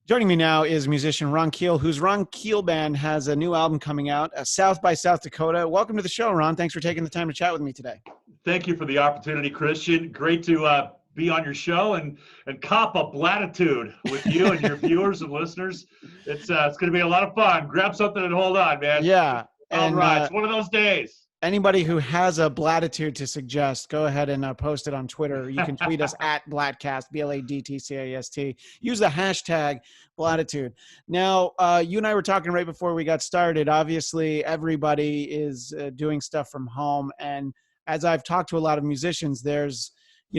Joining me now is musician Ron Keel, whose Ron Keel Band has a new album coming out, South by South Dakota. Welcome to the show, Ron. Thanks for taking the time to chat with me today. Thank you for the opportunity, Christian. Great to be on your show and cop a Bladtitude with you and your viewers and listeners. It's going to be a lot of fun. Grab something and hold on, man. Yeah. All right. It's one of those days. Anybody who has a Bladtitude to suggest, go ahead and post it on Twitter. You can tweet us at Bladtcast, Bladtcast. Use the hashtag Bladtitude. Now, you and I were talking right before we got started. Obviously, everybody is doing stuff from home. And as I've talked to a lot of musicians, there's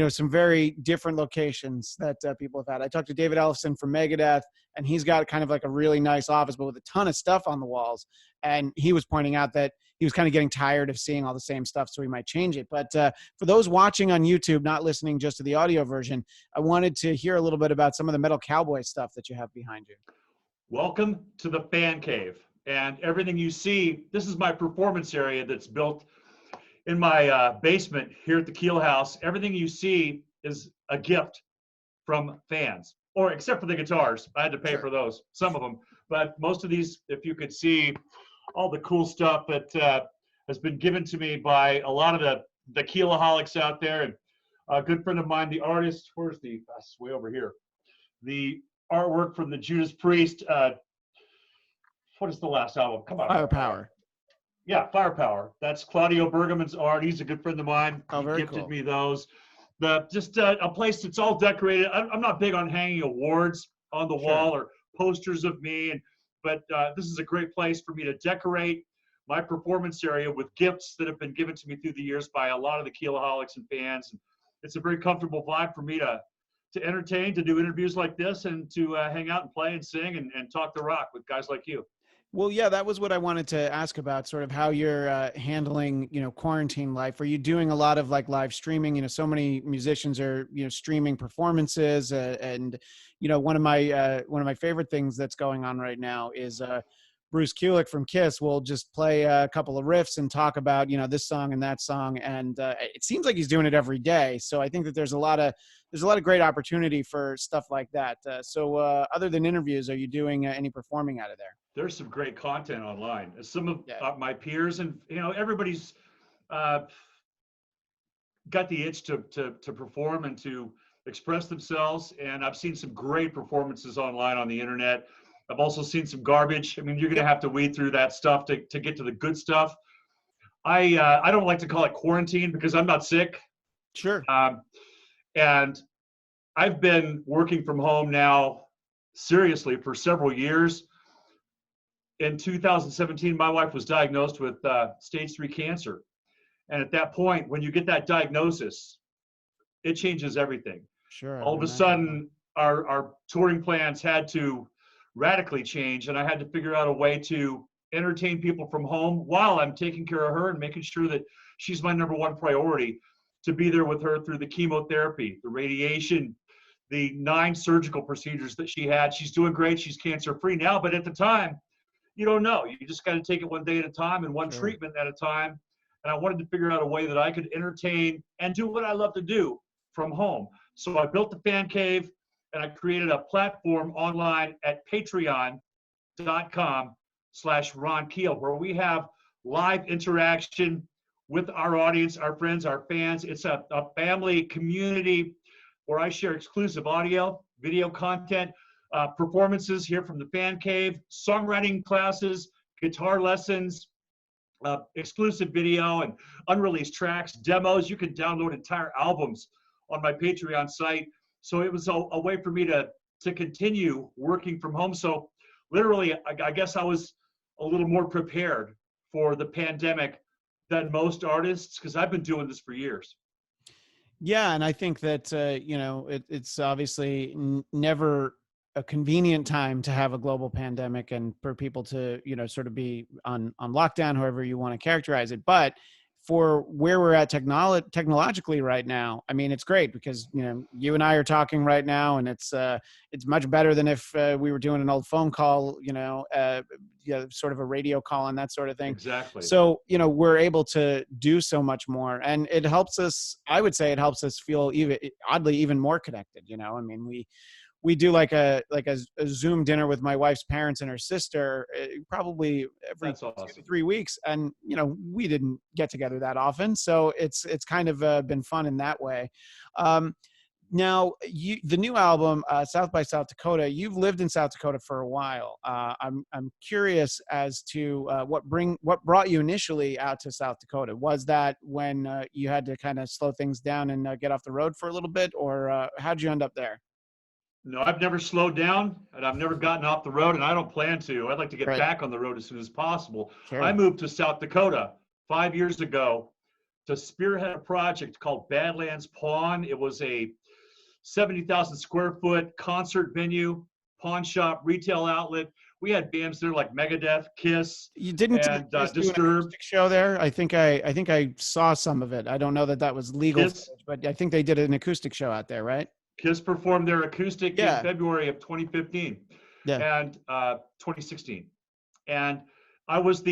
some very different locations that people have had. I talked to David Ellefson from Megadeth, and he's got kind of like a really nice office, but with a ton of stuff on the walls. And he was pointing out that he was kind of getting tired of seeing all the same stuff, so he might change it. But for those watching on YouTube, not listening just to the audio version, I wanted to hear a little bit about some of the Metal Cowboy stuff that you have behind you. Welcome to the Fan Cave. And everything you see, this is my performance area that's built in my basement here at the Keel House. Everything you see is a gift from fans, or except for the guitars. I had to pay for those, some of them. But most of these, if you could see all the cool stuff that has been given to me by a lot of the Keelaholics out there. And a good friend of mine, the artist, where's the, that's way over here. The artwork from the Judas Priest. What is the last album? Come on. Firepower. Yeah, Firepower. That's Claudio Bergaman's art. He's a good friend of mine. Oh, he gifted cool. me those. Just a place that's all decorated. I'm not big on hanging awards on the wall or posters of me, but this is a great place for me to decorate my performance area with gifts that have been given to me through the years by a lot of the Keelaholics and fans. And it's a very comfortable vibe for me to entertain, to do interviews like this, and to hang out and play and sing and talk the rock with guys like you. Well, yeah, that was what I wanted to ask about, sort of how you're handling, quarantine life. Are you doing a lot of like live streaming? So many musicians are, streaming performances, and one of my favorite things that's going on right now is Bruce Kulick from Kiss will just play a couple of riffs and talk about, this song and that song, and it seems like he's doing it every day. So I think that there's a lot of great opportunity for stuff like that. So other than interviews, are you doing any performing out of there? There's some great content online. Some of my peers and everybody's got the itch to perform and to express themselves. And I've seen some great performances online on the internet. I've also seen some garbage. I mean, you're going to have to weed through that stuff to get to the good stuff. I don't like to call it quarantine because I'm not sick. Sure. And I've been working from home now seriously for several years. In 2017, my wife was diagnosed with stage 3 cancer. And at that point, when you get that diagnosis, it changes everything. Sure. All of a sudden, our touring plans had to radically change, and I had to figure out a way to entertain people from home while I'm taking care of her and making sure that she's my number one priority, to be there with her through the chemotherapy, the radiation, the 9 surgical procedures that she had. She's doing great. She's cancer-free now, but at the time, you don't know. You just got to take it one day at a time and one treatment at a time. And I wanted to figure out a way that I could entertain and do what I love to do from home. So I built the Fan Cave, and I created a platform online at patreon.com/Ron Keel, where we have live interaction with our audience, our friends, our fans. It's a family community where I share exclusive audio, video content, performances here from the Fan Cave, songwriting classes, guitar lessons, exclusive video and unreleased tracks, demos. You can download entire albums on my Patreon site. So it was a way for me to continue working from home. So literally, I guess I was a little more prepared for the pandemic than most artists, because I've been doing this for years. Yeah, and I think that, it's obviously never a convenient time to have a global pandemic and for people to, sort of be on lockdown, however you want to characterize it. But for where we're at technologically right now, I mean, it's great because, you and I are talking right now, and it's much better than if we were doing an old phone call, sort of a radio call and that sort of thing. Exactly. So, we're able to do so much more, and it helps us, I would say it helps us feel even more connected. I mean, we do like a Zoom dinner with my wife's parents and her sister, probably every That's 2 to awesome. 3 weeks. And, we didn't get together that often. So it's kind of been fun in that way. Um, Now, the new album, South by South Dakota. You've lived in South Dakota for a while. I'm curious as to what brought you initially out to South Dakota. Was that when you had to kind of slow things down and get off the road for a little bit, or how'd you end up there? No, I've never slowed down and I've never gotten off the road and I don't plan to. I'd like to get Right. back on the road as soon as possible. I Sure. moved to South Dakota 5 years ago to spearhead a project called Badlands Pawn. It was a 70,000 square foot concert venue, pawn shop, retail outlet. We had bands there like Megadeth, Kiss, You didn't and Kiss do an Disturbed. acoustic show there? I think I saw some of it. I don't know that was legal, Kiss, but I think they did an acoustic show out there, right? Kiss performed their acoustic in Yeah. February of 2015 Yeah. and 2016. And I was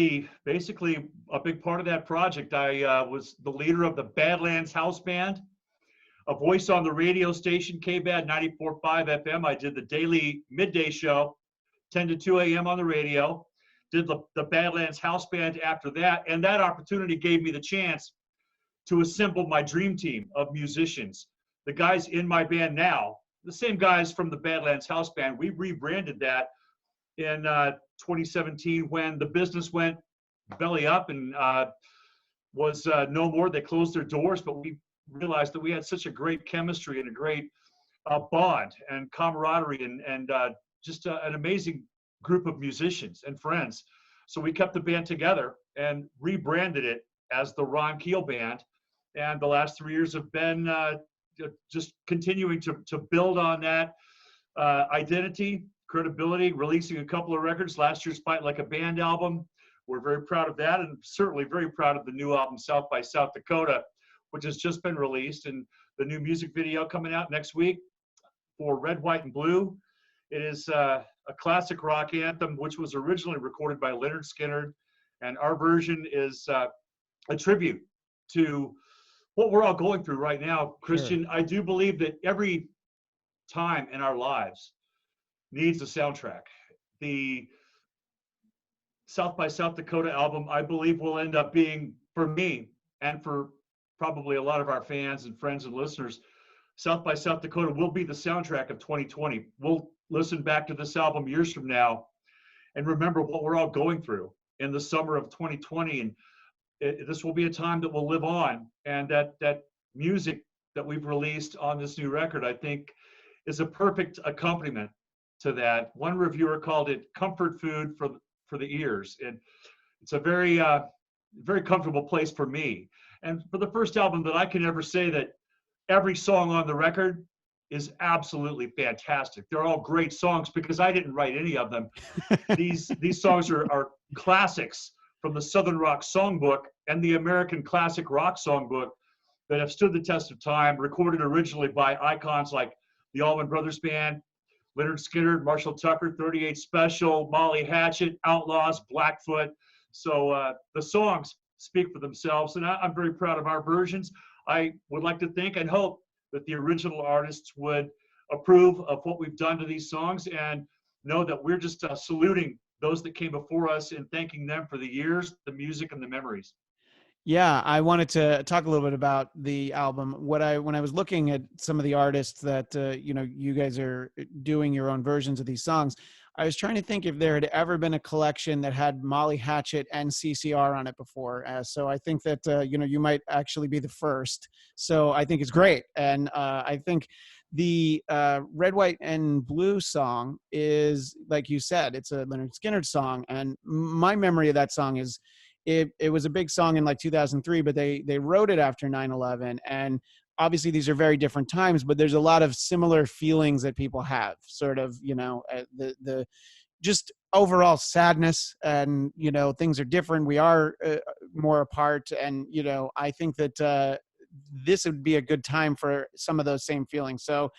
basically a big part of that project. I was the leader of the Badlands House Band, a voice on the radio station, KBAD 94.5 FM. I did the daily midday show, 10 to 2 a.m. on the radio, did the Badlands House Band after that. And that opportunity gave me the chance to assemble my dream team of musicians. The guys in my band now, the same guys from the Badlands House Band, we rebranded that in 2017 when the business went belly up and was no more. They closed their doors, but we realized that we had such a great chemistry and a great bond and camaraderie and just an amazing group of musicians and friends. So we kept the band together and rebranded it as the Ron Keel Band. And the last 3 years have been just continuing to build on that identity, credibility, releasing a couple of records. Last year's Fight Like a Band album. We're very proud of that, and certainly very proud of the new album, South by South Dakota, which has just been released, and the new music video coming out next week for Red, White, and Blue. It is a classic rock anthem, which was originally recorded by Leonard Skinner, and our version is a tribute to what we're all going through right now. Christian, Sure. I do believe that every time in our lives needs a soundtrack. The South by South Dakota album, I believe, will end up being, for me and for probably a lot of our fans and friends and listeners, South by South Dakota will be the soundtrack of 2020. We'll listen back to this album years from now and remember what we're all going through in the summer of 2020. And this will be a time that will live on. And that music that we've released on this new record, I think, is a perfect accompaniment to that. One reviewer called it comfort food for the ears. And it's a very, very comfortable place for me. And for the first album that I can ever say that every song on the record is absolutely fantastic. They're all great songs because I didn't write any of them. These songs are classics from the Southern Rock Songbook and the American Classic Rock Songbook that have stood the test of time, recorded originally by icons like the Allman Brothers Band, Leonard Skinner, Marshall Tucker, 38 Special, Molly Hatchet, Outlaws, Blackfoot. So the songs speak for themselves, and I'm very proud of our versions. I would like to think and hope that the original artists would approve of what we've done to these songs and know that we're just saluting those that came before us and thanking them for the years, the music, and the memories. Yeah, I wanted to talk a little bit about the album. When I was looking at some of the artists that you guys are doing your own versions of these songs, I was trying to think if there had ever been a collection that had Molly Hatchet and CCR on it before. So I think that you might actually be the first. So I think it's great, and I think the Red, White, and Blue song is, like you said, it's a Leonard Skinner song, and my memory of that song is. It was a big song in like 2003, but they wrote it after 9/11. And obviously these are very different times, but there's a lot of similar feelings that people have, sort of, the just overall sadness, and, things are different. We are more apart. And, I think that this would be a good time for some of those same feelings. So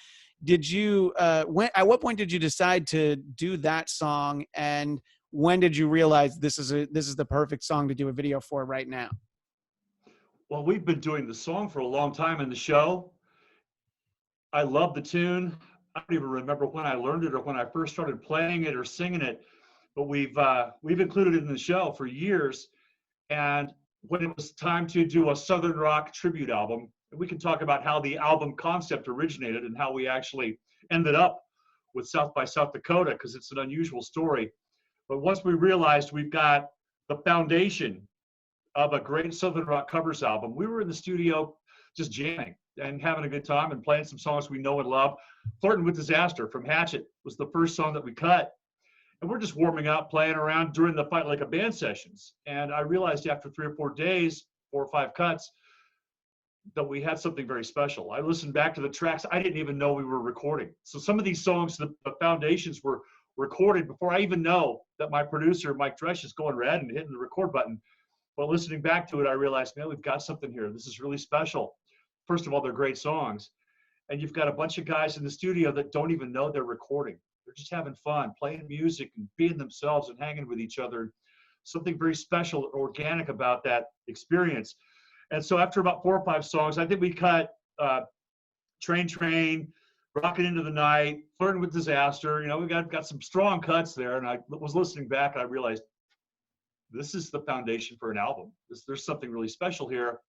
at what point did you decide to do that song? And when did you realize this is the perfect song to do a video for right now? Well, we've been doing the song for a long time in the show. I love the tune. I don't even remember when I learned it or when I first started playing it or singing it, but we've included it in the show for years. And when it was time to do a Southern rock tribute album, we can talk about how the album concept originated and how we actually ended up with South by South Dakota, because it's an unusual story. But once we realized we've got the foundation of a great Southern rock covers album, we were in the studio just jamming and having a good time and playing some songs we know and love. Flirting with Disaster from Hatchet was the first song that we cut. And we're just warming up, playing around during the Fight Like a Band sessions. And I realized after 3 or 4 days, 4 or 5 cuts, that we had something very special. I listened back to the tracks. I didn't even know we were recording. So some of these songs, the foundations were recorded before I even know that my producer, Mike Dresch, is going red and hitting the record button. But listening back to it, I realized, man, we've got something here. This is really special. First of all, they're great songs. And you've got a bunch of guys in the studio that don't even know they're recording. They're just having fun, playing music and being themselves and hanging with each other. Something very special, organic about that experience. And so after about 4 or 5 songs, I think we cut Train, Rockin' Into the Night, Flirting with Disaster. You know, we got some strong cuts there. And I was listening back and I realized this is the foundation for an album. There's something really special here.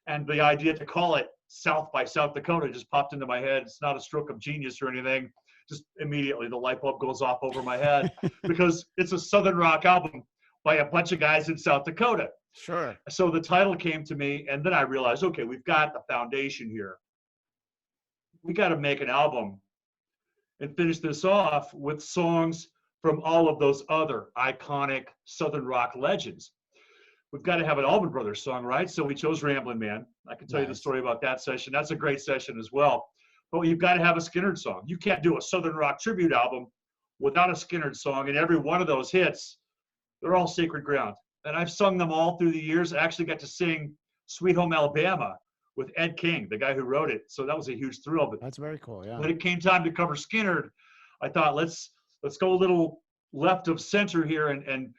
And the idea to call it South by South Dakota just popped into my head. It's not a stroke of genius or anything. Just immediately the light bulb goes off over my head because it's a Southern rock album by a bunch of guys in South Dakota. Sure. So the title came to me, and then I realized, okay, we've got the foundation here. We got to make an album and finish this off with songs from all of those other iconic Southern rock legends. We've got to have an Allman Brothers song, right? So we chose Ramblin' Man. I can tell you the story about that session. That's a great session as well. But you've got to have a Skynyrd song. You can't do a Southern rock tribute album without a Skynyrd song, and every one of those hits, they're all sacred ground. And I've sung them all through the years. I actually got to sing Sweet Home Alabama with Ed King, the guy who wrote it. So that was a huge thrill. But that's very cool, yeah. when it came time to cover Skynyrd, I thought, let's go a little left of center here and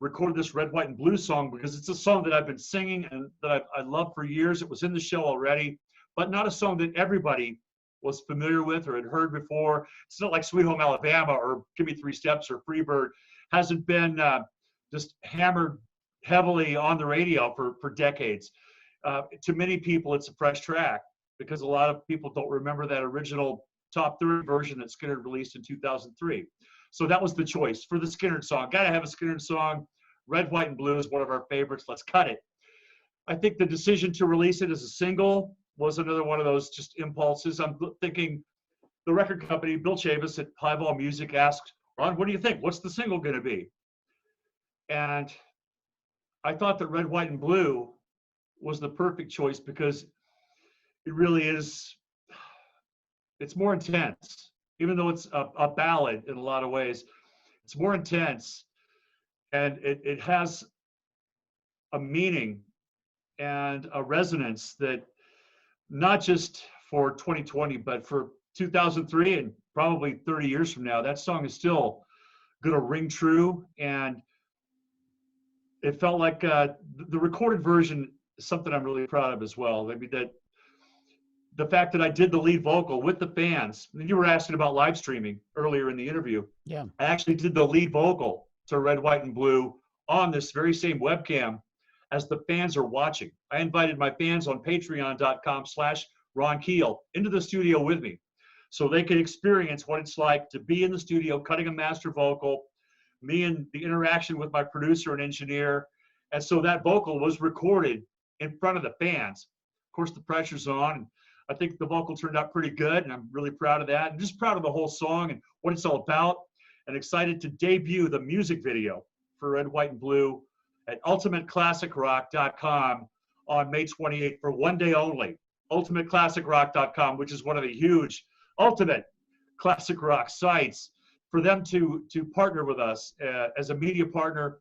record this Red, White, and Blue song, because it's a song that I've been singing and that I love for years. It was in the show already, but not a song that everybody was familiar with or had heard before. It's not like Sweet Home Alabama or Give Me 3 Steps or Freebird. Hasn't been just hammered heavily on the radio for decades. To many people, it's a fresh track because a lot of people don't remember that original top 30 version that Skynyrd released in 2003. So that was the choice for the Skynyrd song. Got to have a Skynyrd song. Red, White, and Blue is one of our favorites. Let's cut it. I think the decision to release it as a single was another one of those just impulses. I'm thinking the record company, Bill Chavis at Highball Music, asked, Ron, what do you think? What's the single going to be? And I thought that Red, White, and Blue was the perfect choice because it really is, it's more intense. Even though it's a ballad in a lot of ways, it's more intense, and it has a meaning and a resonance that not just for 2020, but for 2003 and probably 30 years from now, that song is still going to ring true. And it felt like the recorded version is something I'm really proud of as well. I mean, that the fact that I did the lead vocal with the fans, and you were asking about live streaming earlier in the interview. Yeah. I actually did the lead vocal to Red, White, and Blue on this very same webcam as the fans are watching. I invited my fans on patreon.com/Ron Keel into the studio with me so they could experience what it's like to be in the studio cutting a master vocal, me and the interaction with my producer and engineer. And so that vocal was recorded in front of the fans. Of course, the pressure's on, and I think the vocal turned out pretty good, and I'm really proud of that. And just proud of the whole song and what it's all about, and excited to debut the music video for Red, White, and Blue at ultimateclassicrock.com on May 28th for one day only. ultimateclassicrock.com, which is one of the huge ultimate classic rock sites, for them to partner with us as a media partner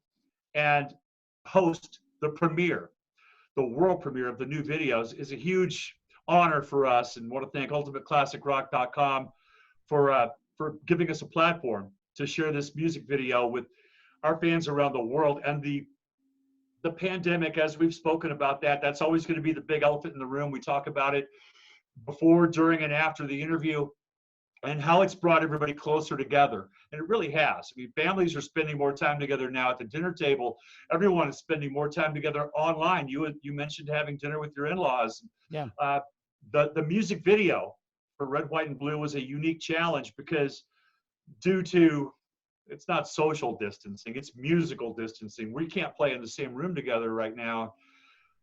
and host the premiere, the world premiere of the new videos, is a huge honor for us, and want to thank ultimateclassicrock.com for giving us a platform to share this music video with our fans around the world. And the pandemic, as we've spoken about that's always going to be the big elephant in the room. We talk about it before, during, and after the interview. and how it's brought everybody closer together. And it really has. I mean, families are spending more time together now at the dinner table. Everyone is spending more time together online. You mentioned having dinner with your in-laws. Yeah. The music video for Red, White, and Blue was a unique challenge because due to, it's not social distancing, it's musical distancing. We can't play in the same room together right now.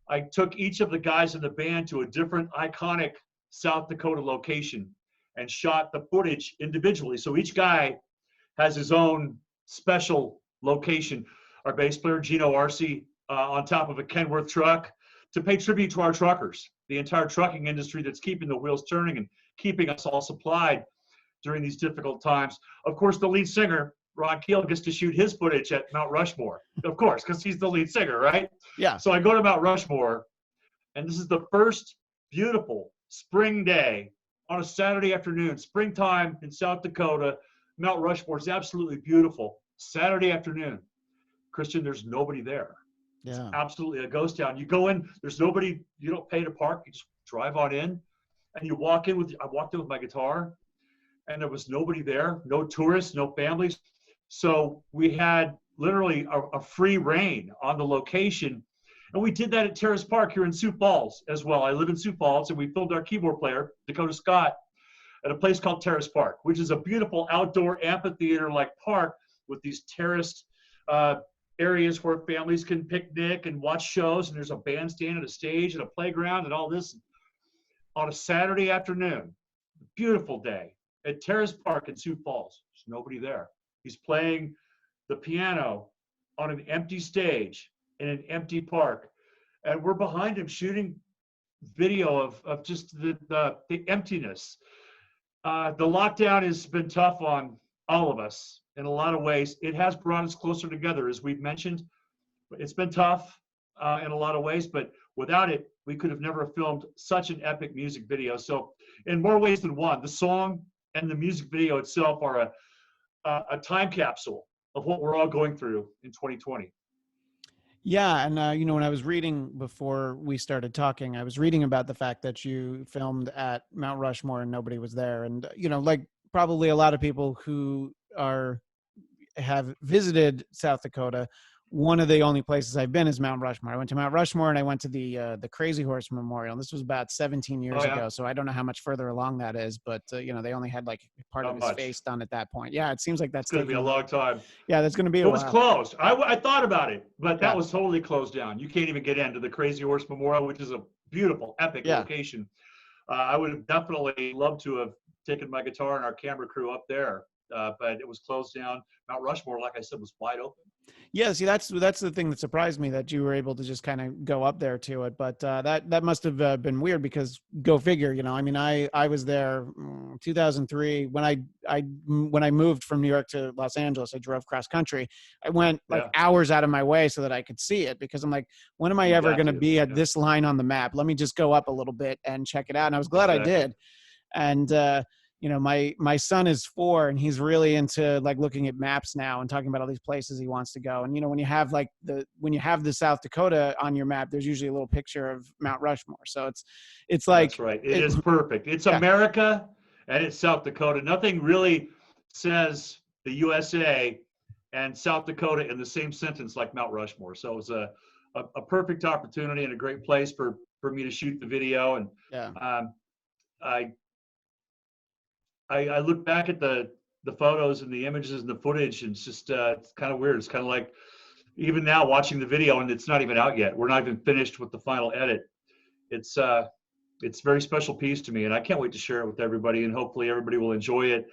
I took each of the guys in the band to a different iconic South Dakota location and shot the footage individually. So each guy has his own special location. Our bass player, Gino Arce, on top of a Kenworth truck to pay tribute to our truckers, the entire trucking industry that's keeping the wheels turning and keeping us all supplied during these difficult times. Of course, the lead singer, Ron Keel, gets to shoot his footage at Mount Rushmore, of course, because he's the lead singer, right? Yeah. So I go to Mount Rushmore, and this is the first beautiful spring day on a Saturday afternoon, springtime in South Dakota. Mount Rushmore is absolutely beautiful. Saturday afternoon. Christian, there's nobody there. Yeah. It's absolutely a ghost town. You go in, there's nobody, you don't pay to park, you just drive on in, and you walk in with, I walked in with my guitar, and there was nobody there, no tourists, no families. So we had literally a free reign on the location. And we did that at Terrace Park here in Sioux Falls as well. I live in Sioux Falls, and we filmed our keyboard player, Dakota Scott, at a place called Terrace Park, which is a beautiful outdoor amphitheater-like park with these terraced areas where families can picnic and watch shows, and there's a bandstand and a stage and a playground and all this. On a Saturday afternoon, beautiful day, at Terrace Park in Sioux Falls. There's nobody there. He's playing the piano on an empty stage in an empty park, and we're behind him shooting video of just the emptiness. The lockdown has been tough on all of us in a lot of ways. It has brought us closer together, as we've mentioned. It's been tough in a lot of ways, but without it, we could have never filmed such an epic music video. So in more ways than one, the song and the music video itself are a time capsule of what we're all going through in 2020. Yeah, and you know, when I was reading before we started talking, I was reading about the fact that you filmed at Mount Rushmore and nobody was there, and you know, like probably a lot of people who have visited South Dakota, one of the only places I've been is Mount Rushmore. I went to Mount Rushmore and I went to the Crazy Horse Memorial. And this was about 17 years ago, so I don't know how much further along that is, but you know, they only had like part of his face done at that point. Yeah, it seems like that's going to be a long time. Yeah, that's going to be a while. It was closed. I thought about it, but that was totally closed down. You can't even get into the Crazy Horse Memorial, which is a beautiful, epic location. I would have definitely loved to have taken my guitar and our camera crew up there, but it was closed down. Mount Rushmore, like I said, was wide open. Yeah, see, that's the thing that surprised me, that you were able to just kind of go up there to it. But that must have been weird, because go figure, you know. I mean, I was there 2003 when I moved from New York to Los Angeles. I drove cross country. I went like hours out of my way so that I could see it, because I'm like, when am I ever going to be at this line on the map? Let me just go up a little bit and check it out. And I was glad I did. And you know, my son is 4 and he's really into like looking at maps now and talking about all these places he wants to go. And, you know, when you have the South Dakota on your map, there's usually a little picture of Mount Rushmore. So it's like, that's right. It is perfect. It's America and it's South Dakota. Nothing really says the USA and South Dakota in the same sentence like Mount Rushmore. So it was a perfect opportunity and a great place for me to shoot the video. And I look back at the photos and the images and the footage, and it's just it's kind of weird. It's kind of like even now watching the video, and it's not even out yet. We're not even finished with the final edit. It's a very special piece to me, and I can't wait to share it with everybody. And hopefully everybody will enjoy it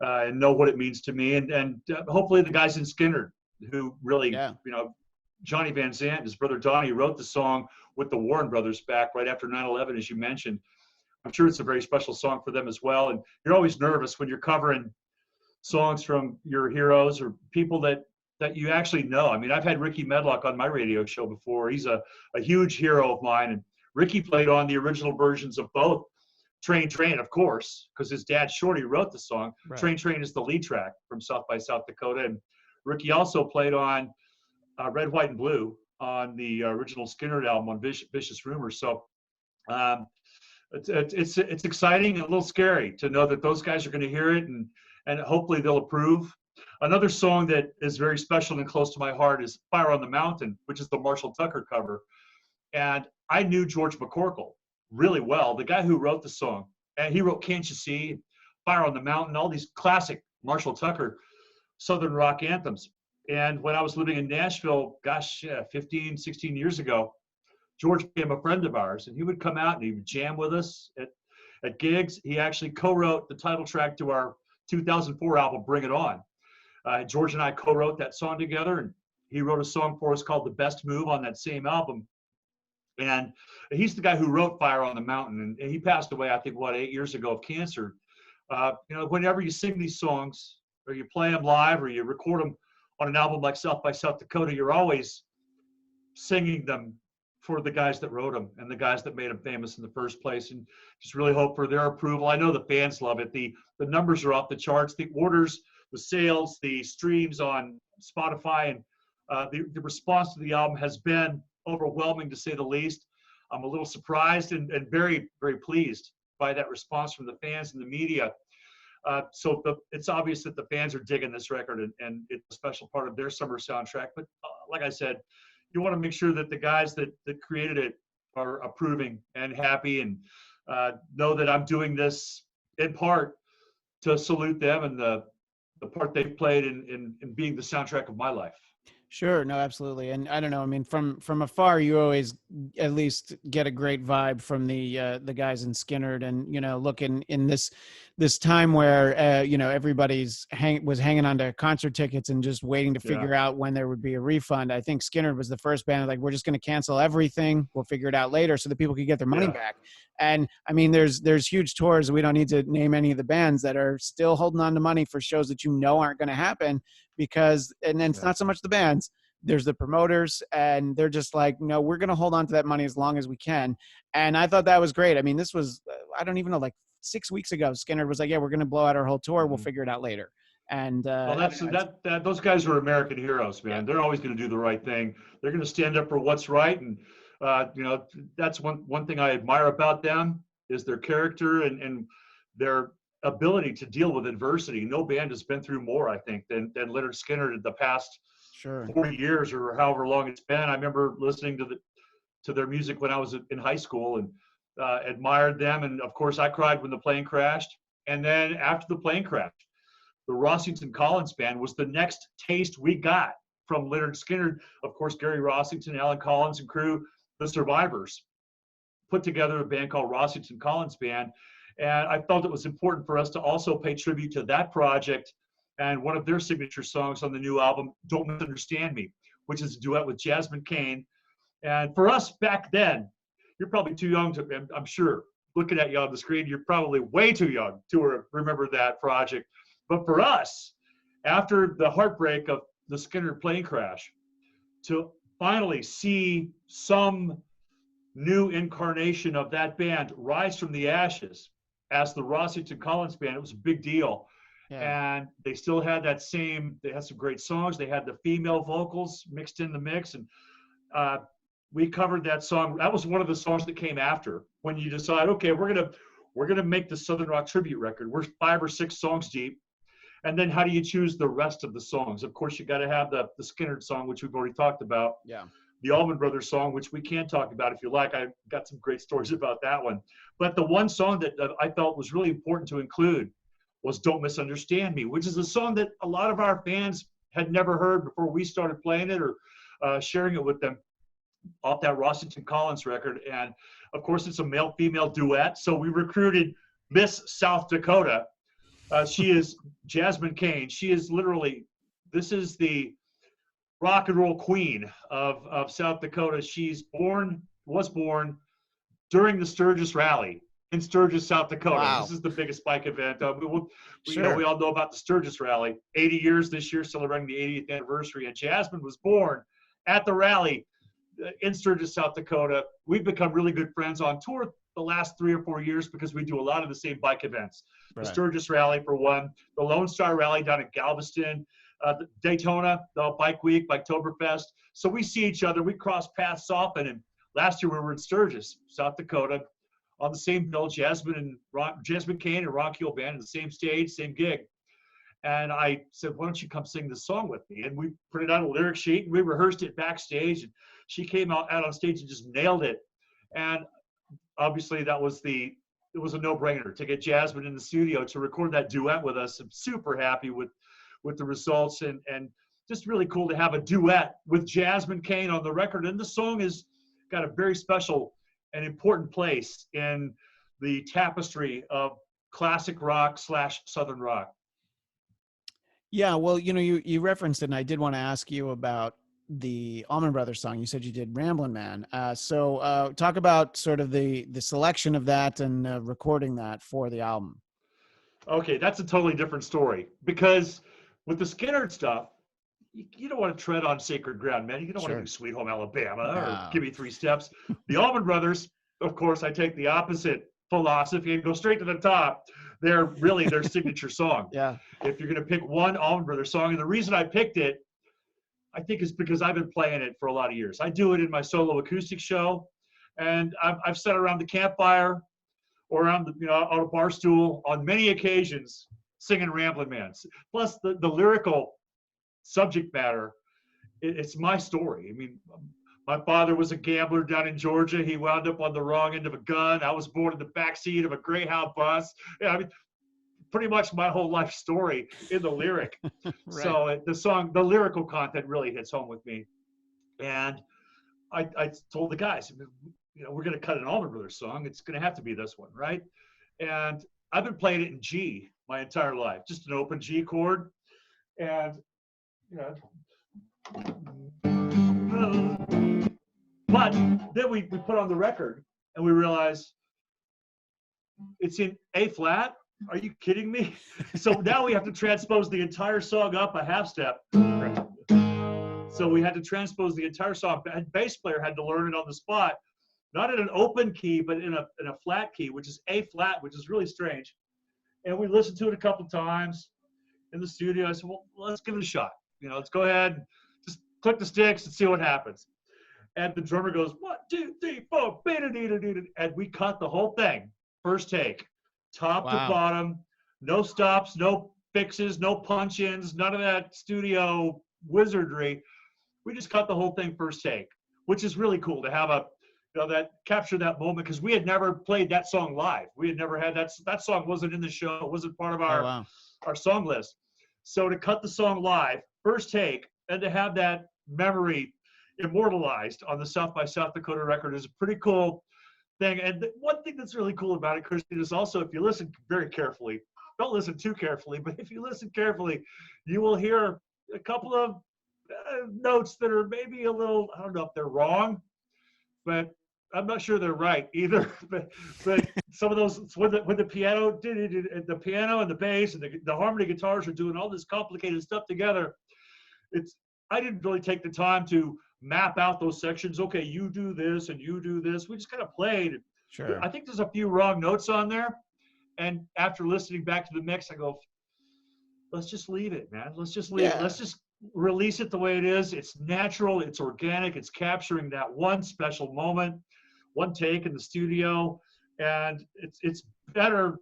and know what it means to me. And hopefully the guys in Skinner who really, you know, Johnny Van Zant, his brother Donnie, wrote the song with the Warren brothers back right after 9/11, as you mentioned. I'm sure it's a very special song for them as well. And you're always nervous when you're covering songs from your heroes or people that you actually know. I mean, I've had Ricky Medlock on my radio show before. He's a huge hero of mine. And Ricky played on the original versions of both Train, Train, of course, because his dad, Shorty, wrote the song. Right. Train, Train is the lead track from South by South Dakota. And Ricky also played on Red, White, and Blue on the original Skinner album on Vicious Rumors. So it's exciting and a little scary to know that those guys are going to hear it, and hopefully they'll approve. Another song that is very special and close to my heart is Fire on the Mountain, which is the Marshall Tucker cover. And I knew George McCorkle really well, the guy who wrote the song. And he wrote Can't You See, Fire on the Mountain, all these classic Marshall Tucker Southern rock anthems. And when I was living in Nashville, 15, 16 years ago, George became a friend of ours, and he would come out and he would jam with us at gigs. He actually co-wrote the title track to our 2004 album, Bring It On. George and I co-wrote that song together, and he wrote a song for us called The Best Move on that same album. And he's the guy who wrote Fire on the Mountain, and he passed away, I think, 8 years ago of cancer. Whenever you sing these songs, or you play them live, or you record them on an album like South by South Dakota, you're always singing them for the guys that wrote them and the guys that made them famous in the first place, and just really hope for their approval. I know the fans love it. The numbers are off the charts. The orders, the sales, the streams on Spotify, and the response to the album has been overwhelming, to say the least. I'm a little surprised and very, very pleased by that response from the fans and the media. So it's obvious that the fans are digging this record, and it's a special part of their summer soundtrack. But like I said, you want to make sure that the guys that created it are approving and happy, and know that I'm doing this in part to salute them and the part they've played in being the soundtrack of my life. Sure. No, absolutely. And I don't know, I mean, from afar, you always at least get a great vibe from the guys in Skinnerd, and, look in this time where, everybody's was hanging on to concert tickets and just waiting to figure out when there would be a refund. I think Skinnerd was the first band like, we're just going to cancel everything. We'll figure it out later so that people could get their money back. And I mean, there's huge tours. We don't need to name any of the bands that are still holding on to money for shows that aren't going to happen, because, and then it's not so much the bands, there's the promoters, and they're just like, no, we're going to hold on to that money as long as we can. And I thought that was great. I mean, this was, I don't even know, like 6 weeks ago, Skinnerd was like, yeah, we're going to blow out our whole tour. We'll figure it out later. And those guys are American heroes, man. Yeah. They're always going to do the right thing. They're going to stand up for what's right. And, that's one thing I admire about them is their character and their ability to deal with adversity. No band has been through more, I think, than Lynyrd Skynyrd in the past 40 years or however long it's been. I remember listening to their music when I was in high school, and admired them. And of course, I cried when the plane crashed. And then after the plane crashed, the Rossington Collins Band was the next taste we got from Lynyrd Skynyrd. Of course, Gary Rossington, Alan Collins and crew, the Survivors, put together a band called Rossington Collins Band. And I felt it was important for us to also pay tribute to that project and one of their signature songs on the new album, Don't Misunderstand Me, which is a duet with Jasmine Cain. And for us back then, you're probably too young to, I'm sure, looking at you on the screen, you're probably way too young to remember that project. But for us, after the heartbreak of the Skynyrd plane crash, to finally see some new incarnation of that band rise from the ashes as the Rossington Collins Band, it was a big deal. Yeah. And they still had they had some great songs. They had the female vocals mixed in the mix. And we covered that song. That was one of the songs that came after, when you decide, okay, we're gonna make the Southern Rock tribute record. We're 5 or 6 songs deep. And then how do you choose the rest of the songs? Of course, you got to have the Skynyrd song, which we've already talked about. Yeah. The Allman Brothers song, which we can talk about if you like. I got some great stories about that one. But the one song that I felt was really important to include was Don't Misunderstand Me, which is a song that a lot of our fans had never heard before we started playing it or sharing it with them off that Rossington Collins record. And of course, it's a male-female duet. So we recruited Miss South Dakota. She is Jasmine Cain. She is literally, this is the rock and roll queen of South Dakota. Was born during the Sturgis Rally in Sturgis, South Dakota. Wow. This is the biggest bike event. We all know about the Sturgis Rally. 80 years this year, celebrating the 80th anniversary. And Jasmine was born at the rally in Sturgis, South Dakota. We've become really good friends on tour the last 3 or 4 years because we do a lot of the same bike events. Right. The Sturgis Rally for one, the Lone Star Rally down in Galveston, the Daytona, the Bike Week, Biketoberfest. So we see each other. We cross paths often. And last year we were in Sturgis, South Dakota, on the same bill, Jasmine Kane and Ron Keel Band, in the same stage, same gig. And I said, why don't you come sing this song with me? And we printed out a lyric sheet and we rehearsed it backstage. And she came out on stage and just nailed it. And obviously it was a no-brainer to get Jasmine in the studio to record that duet with us. I'm super happy with the results, and just really cool to have a duet with Jasmine Kane on the record. And the song has got a very special and important place in the tapestry of classic rock / Southern rock. Yeah, well, you referenced it, and I did want to ask you about the Allman Brothers song. You said you did Ramblin' Man. So talk about sort of the selection of that and recording that for the album. Okay, that's a totally different story, because with the Skynyrd stuff, you don't want to tread on sacred ground, man. You don't want to do Sweet Home Alabama or Give Me 3 Steps. The Allman Brothers, of course, I take the opposite philosophy and go straight to the top. They're really their signature song. Yeah. If you're going to pick one Allman Brothers song, and the reason I picked it, I think, is because I've been playing it for a lot of years. I do it in my solo acoustic show, and I've sat around the campfire or around on a bar stool on many occasions singing Ramblin' Man. Plus the lyrical subject matter, it's my story. I mean, my father was a gambler down in Georgia. He wound up on the wrong end of a gun. I was born in the backseat of a Greyhound bus. I mean, pretty much my whole life story in the lyric. Right. So the lyrical content really hits home with me. And I told the guys, we're going to cut an Allman Brothers song. It's going to have to be this one, right? And I've been playing it in G my entire life, just an open G chord. And, but then we put on the record and we realized it's in A flat. Are you kidding me? So now we have to transpose the entire song up a half step. So we had to transpose the entire song. The bass player had to learn it on the spot, not in an open key, but in a flat key, which is A flat, which is really strange. And we listened to it a couple times in the studio. I said, well, let's give it a shot. Let's go ahead, just click the sticks and see what happens. And the drummer goes, 1, 2, 3, 4, and we cut the whole thing, first take, top to bottom, no stops, no fixes, no punch-ins, none of that studio wizardry. We just cut the whole thing first take, which is really cool to have that capture that moment, because we had never played that song live. We had never had that song wasn't in the show. It wasn't part of our song list. So to cut the song live, first take, and to have that memory immortalized on the South by South Dakota record is a pretty cool thing. And one thing that's really cool about it, Christian, is also, if you listen very carefully, don't listen too carefully, but if you listen carefully, you will hear a couple of notes that are maybe a little, I don't know if they're wrong, but I'm not sure they're right either. But some of those, when the piano and the bass and the harmony guitars are doing all this complicated stuff together, I didn't really take the time to map out those sections. Okay, you do this and you do this. We just kind of played. Sure. I think there's a few wrong notes on there. And after listening back to the mix, I go, let's just leave it, man. Let's just leave it. Let's just release it the way it is. It's natural. It's organic. It's capturing that one special moment, one take in the studio. And it's better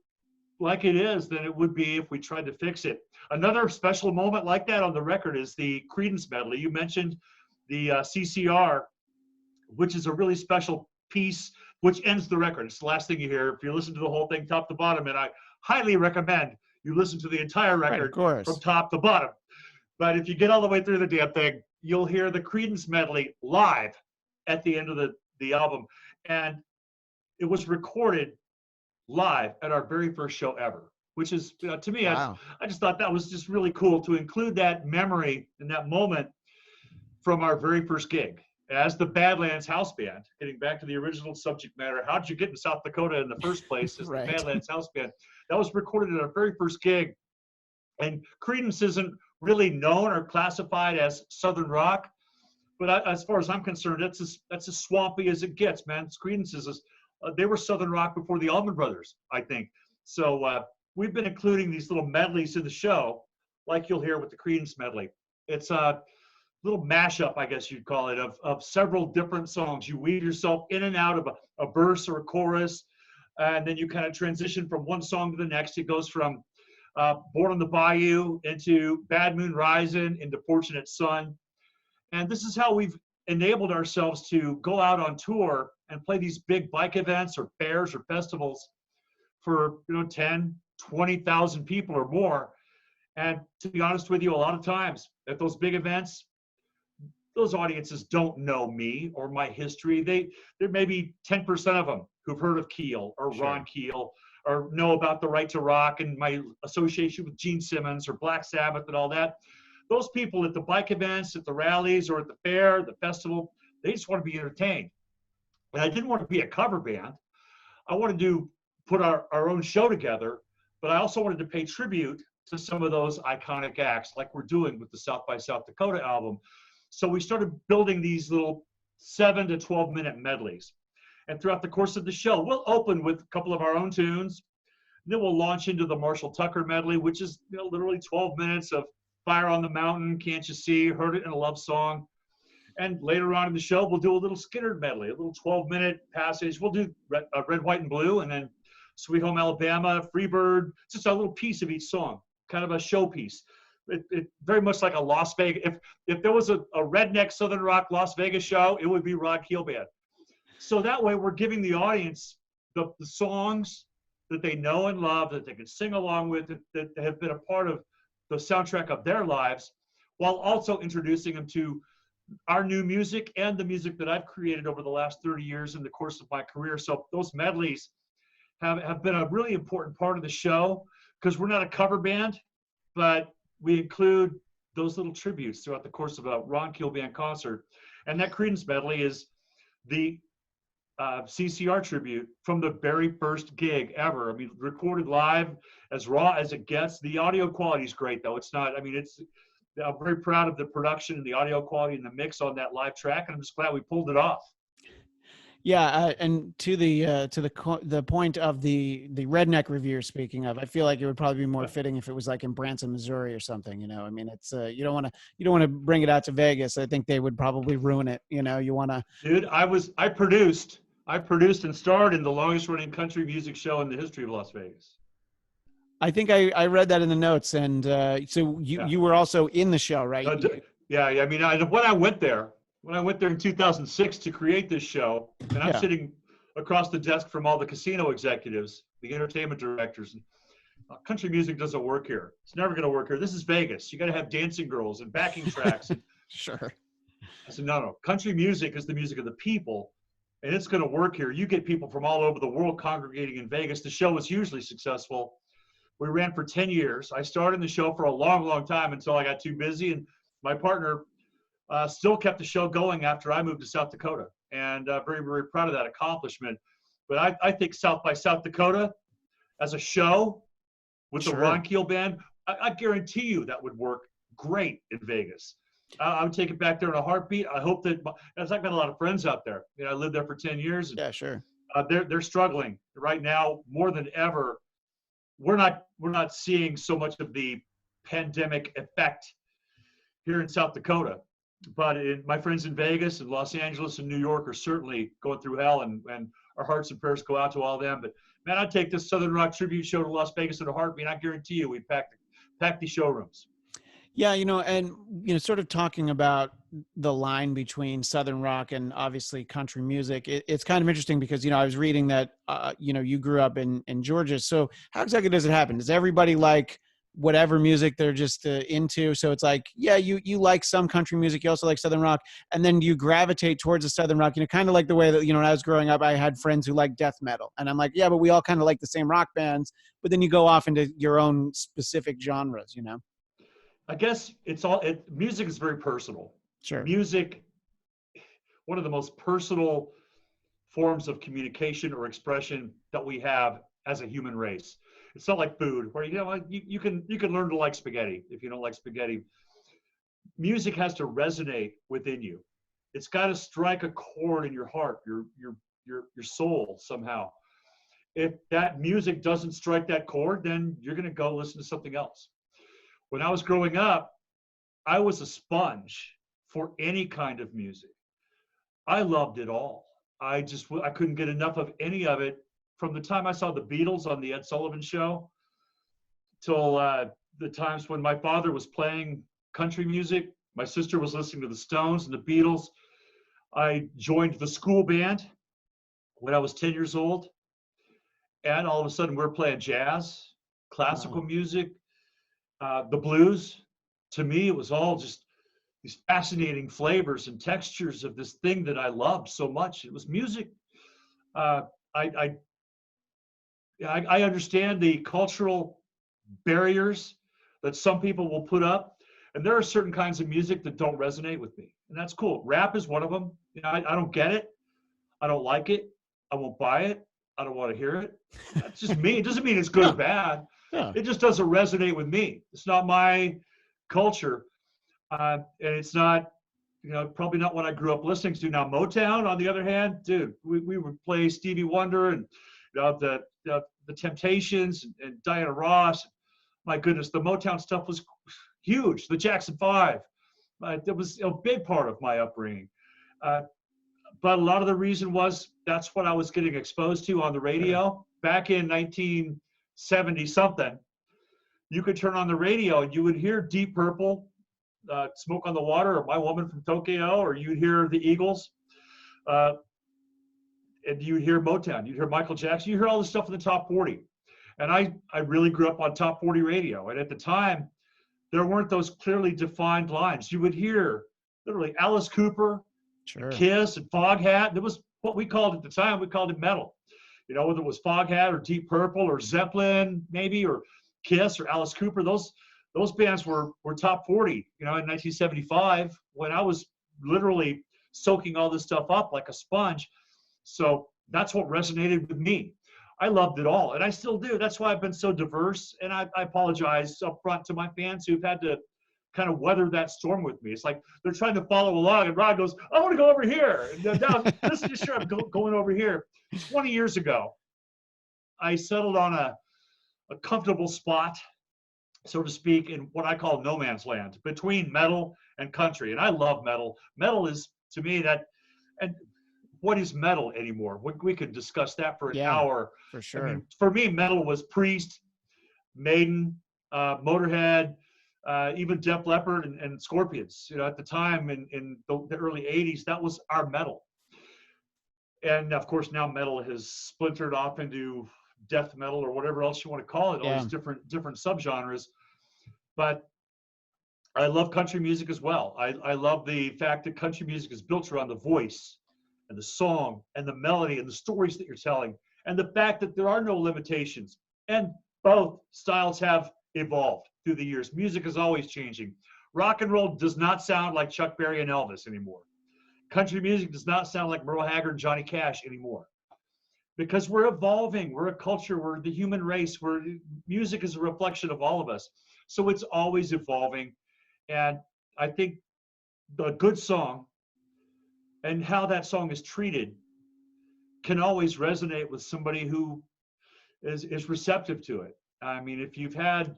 like it is than it would be if we tried to fix it. Another special moment like that on the record is the Creedence medley. You mentioned the CCR, which is a really special piece, which ends the record. It's the last thing you hear. If you listen to the whole thing top to bottom, and I highly recommend you listen to the entire record from top to bottom. But if you get all the way through the damn thing, you'll hear the Creedence medley live at the end of the album. And it was recorded live at our very first show ever, which is, to me, I just thought that was just really cool to include that memory and that moment from our very first gig as the Badlands House Band. Getting back to the original subject matter, how did you get in South Dakota in the first place as the Badlands House Band? That was recorded at our very first gig. And Creedence isn't really known or classified as Southern rock, but as far as I'm concerned, that's as swampy as it gets, man. Creedence is they were Southern rock before the Allman Brothers, I think. So we've been including these little medleys in the show, like you'll hear with the Creedence medley. It's a little mashup, I guess you'd call it, of several different songs. You weave yourself in and out of a verse or a chorus. And then you kind of transition from one song to the next. It goes from Born on the Bayou into Bad Moon Rising into Fortunate Son. And this is how we've enabled ourselves to go out on tour and play these big bike events or fairs or festivals for 10, 20,000 people or more. And to be honest with you, a lot of times at those big events, those audiences don't know me or my history. There may be 10% of them who've heard of Keel or Sure. Ron Keel or know about the Right to Rock and my association with Gene Simmons or Black Sabbath and all that. Those people at the bike events, at the rallies, or at the fair, the festival, they just want to be entertained. And I didn't want to be a cover band. I wanted to put our own show together, but I also wanted to pay tribute to some of those iconic acts like we're doing with the South by South Dakota album. So we started building these little 7 to 12 minute medleys. And throughout the course of the show, we'll open with a couple of our own tunes. Then we'll launch into the Marshall Tucker medley, which is literally 12 minutes of Fire on the Mountain, Can't You See, Heard It in a Love Song. And later on in the show, we'll do a little Skinner medley, a little 12-minute passage. We'll do Red, White, and Blue, and then Sweet Home Alabama, Freebird, just a little piece of each song, kind of a showpiece. It very much like a Las Vegas. If there was a redneck Southern rock Las Vegas show, it would be Ron Keel Band. So that way we're giving the audience the songs that they know and love, that they can sing along with, that have been a part of the soundtrack of their lives, while also introducing them to our new music and the music that I've created over the last 30 years in the course of my career. So those medleys have been a really important part of the show because we're not a cover band, but we include those little tributes throughout the course of a Ron Keel Band concert. And that Creedence medley is the CCR tribute from the very first gig ever. I mean, recorded live, as raw as it gets. The audio quality is great, though. It's not, I mean, I'm very proud of the production and the audio quality and the mix on that live track, and I'm just glad we pulled it off. Yeah, and to the point of the redneck review you're speaking of, I feel like it would probably be more fitting if it was like in Branson, Missouri, or something. I mean, it's you don't want to bring it out to Vegas. I think they would probably ruin it. You want to. Dude, I produced and starred in the longest running country music show in the history of Las Vegas. I think I read that in the notes, and so you were also in the show, right? Yeah. I mean, when I went there in 2006 to create this show, and I'm sitting across the desk from all the casino executives, the entertainment directors, and country music doesn't work here. It's never going to work here. This is Vegas. You got to have dancing girls and backing tracks. Sure. I said, no. Country music is the music of the people, and it's going to work here. You get people from all over the world congregating in Vegas. The show was hugely successful. We ran for 10 years. I started the show for a long, long time until I got too busy, and my partner still kept the show going after I moved to South Dakota, and very, very proud of that accomplishment. But I think South by South Dakota as a show with the Ron Keel Band, I guarantee you that would work great in Vegas. I would take it back there in a heartbeat. I hope that, as I've got a lot of friends out there. I lived there for 10 years. And, yeah, sure. They're struggling right now more than ever. We're not seeing so much of the pandemic effect here in South Dakota, but my friends in Vegas and Los Angeles and New York are certainly going through hell, and our hearts and prayers go out to all of them. But man, I'd take this Southern Rock tribute show to Las Vegas in a heartbeat. I guarantee you, we pack the showrooms. Yeah, and sort of talking about the line between Southern rock and obviously country music, it's kind of interesting because I was reading that you grew up in Georgia. So how exactly does it happen? Does everybody like whatever music they're just into? So it's like, yeah, you like some country music, you also like Southern rock, and then you gravitate towards the Southern rock. Kind of like the way that when I was growing up, I had friends who liked death metal, and I'm like, yeah, but we all kind of like the same rock bands. But then you go off into your own specific genres, I guess music is very personal. Sure. Music, one of the most personal forms of communication or expression that we have as a human race. It's not like food where you can learn to like spaghetti if you don't like spaghetti. Music has to resonate within you. It's got to strike a chord in your heart, your soul somehow. If that music doesn't strike that chord, then you're going to go listen to something else. When I was growing up, I was a sponge for any kind of music. I loved it all. I couldn't get enough of any of it from the time I saw the Beatles on the Ed Sullivan Show till the times when my father was playing country music, my sister was listening to the Stones and the Beatles. I joined the school band when I was 10 years old. And all of a sudden we're playing jazz, classical music, the blues. To me, it was all just these fascinating flavors and textures of this thing that I loved so much. It was music. I understand the cultural barriers that some people will put up, and there are certain kinds of music that don't resonate with me, and that's cool. Rap is one of them. You know, I don't get it. I don't like it. I won't buy it. I don't want to hear it. That's just me. It doesn't mean it's good or bad. Yeah. It just doesn't resonate with me. It's not my culture, and it's not, you know, probably not what I grew up listening to. Now Motown, on the other hand, dude, we would play Stevie Wonder and, you know, the Temptations and Diana Ross. My goodness, the Motown stuff was huge. The Jackson 5, it was a big part of my upbringing. But a lot of the reason was that's what I was getting exposed to on the radio. Back in 1970 something, you could turn on the radio and you would hear Deep Purple, Smoke on the Water, or My Woman from Tokyo, or you'd hear the Eagles, and you'd hear Motown, you'd hear Michael Jackson, you hear all this stuff in the top 40. And I really grew up on top 40 radio. And at the time, there weren't those clearly defined lines. You would hear literally Alice Cooper, Sure. Kiss, and Foghat. There was what we called at the time, we called it metal. You know, whether it was Foghat or Deep Purple or Zeppelin maybe, or Kiss or Alice Cooper, those bands were top 40, you know, in 1975, when I was literally soaking all this stuff up like a sponge. So that's what resonated with me. I loved it all, and I still do. That's why I've been so diverse, and I apologize up front to my fans who've had to kind of weather that storm with me. It's like they're trying to follow along, and Ron goes, I want to go over here. And now, listen to sure I'm going over here. 20 years ago, I settled on a comfortable spot, so to speak, in what I call no man's land, between metal and country. And I love metal. Metal is, to me, that, and what is metal anymore? We could discuss that for an hour. For sure. I mean, for me, metal was Priest, Maiden, Motorhead, even Def Leppard and Scorpions. You know, at the time in the early 80s, that was our metal. And of course, now metal has splintered off into death metal or whatever else you want to call it, all these different subgenres. But I love country music as well. I love the fact that country music is built around the voice and the song and the melody and the stories that you're telling, and the fact that there are no limitations. And both styles have evolved through the years. Music is always changing. Rock and roll does not sound like Chuck Berry and Elvis anymore. Country music does not sound like Merle Haggard and Johnny Cash anymore. Because we're evolving. We're a culture. We're the human race. Music is a reflection of all of us. So it's always evolving. And I think a good song and how that song is treated can always resonate with somebody who is receptive to it. I mean, if you've had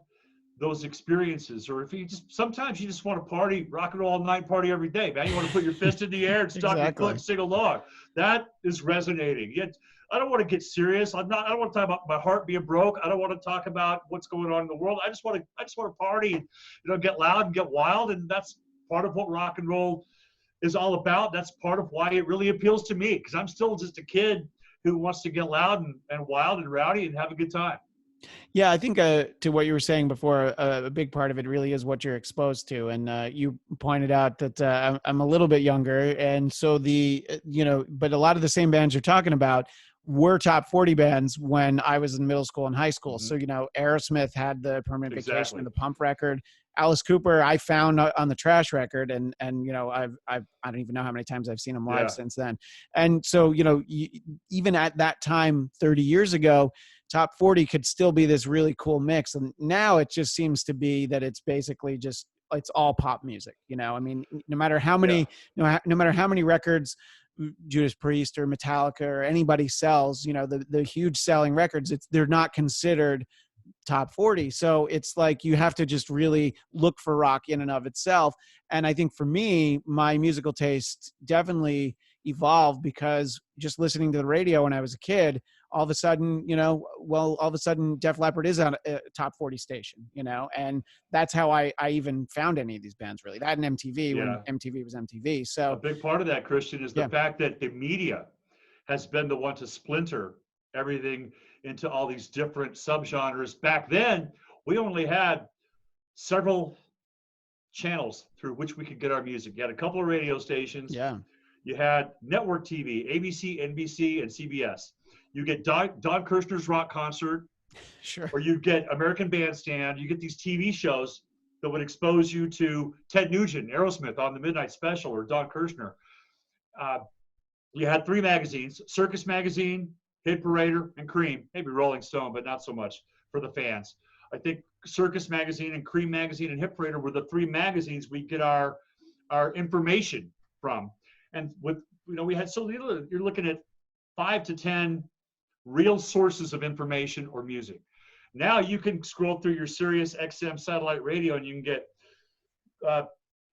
those experiences, or if you sometimes you just want to party, rock and roll all night, party every day, man. You want to put your fist in the air and stop your foot and sing along. That is resonating. Yet, I don't want to get serious. I don't want to talk about my heart being broke. I don't want to talk about what's going on in the world. I just want to party and, you know, get loud and get wild. And that's part of what rock and roll is all about. That's part of why it really appeals to me, because I'm still just a kid who wants to get loud and wild and rowdy and have a good time. Yeah, I think to what you were saying before, a big part of it really is what you're exposed to. And you pointed out that I'm a little bit younger. And so but a lot of the same bands you're talking about were top 40 bands when I was in middle school and high school. Mm-hmm. So, you know, Aerosmith had the Permanent Vacation and the Pump record. Alice Cooper, I found on the Trash record, and you know, I don't even know how many times I've seen him live since then. And so, you know, even at that time, 30 years ago, top 40 could still be this really cool mix. And now it just seems to be that it's basically just, it's all pop music. You know, I mean, no matter how many, no matter how many records Judas Priest or Metallica or anybody sells, you know, the huge selling records, they're not considered top 40. So it's like you have to just really look for rock in and of itself. And I think for me, my musical taste definitely evolved because just listening to the radio when I was a kid, all of a sudden, all of a sudden Def Leppard is on a top 40 station, and that's how I even found any of these bands, really. That and MTV, when MTV was MTV. So a big part of that, Christian, is the fact that the media has been the one to splinter everything into all these different subgenres. Back then, we only had several channels through which we could get our music. You had a couple of radio stations. Yeah. You had network TV, ABC, NBC, and CBS. You get Don Kirshner's rock concert, sure, or you get American Bandstand. You get these TV shows that would expose you to Ted Nugent, Aerosmith on the Midnight Special, or Don Kirshner. You had 3 magazines: Circus Magazine, Hit Parader, and Cream. Maybe Rolling Stone, but not so much for the fans. I think Circus Magazine and Cream Magazine and Hit Parader were the 3 magazines we get our information from. And with, we had so little, you're looking at 5 to 10 real sources of information or music. Now you can scroll through your Sirius XM satellite radio and you can get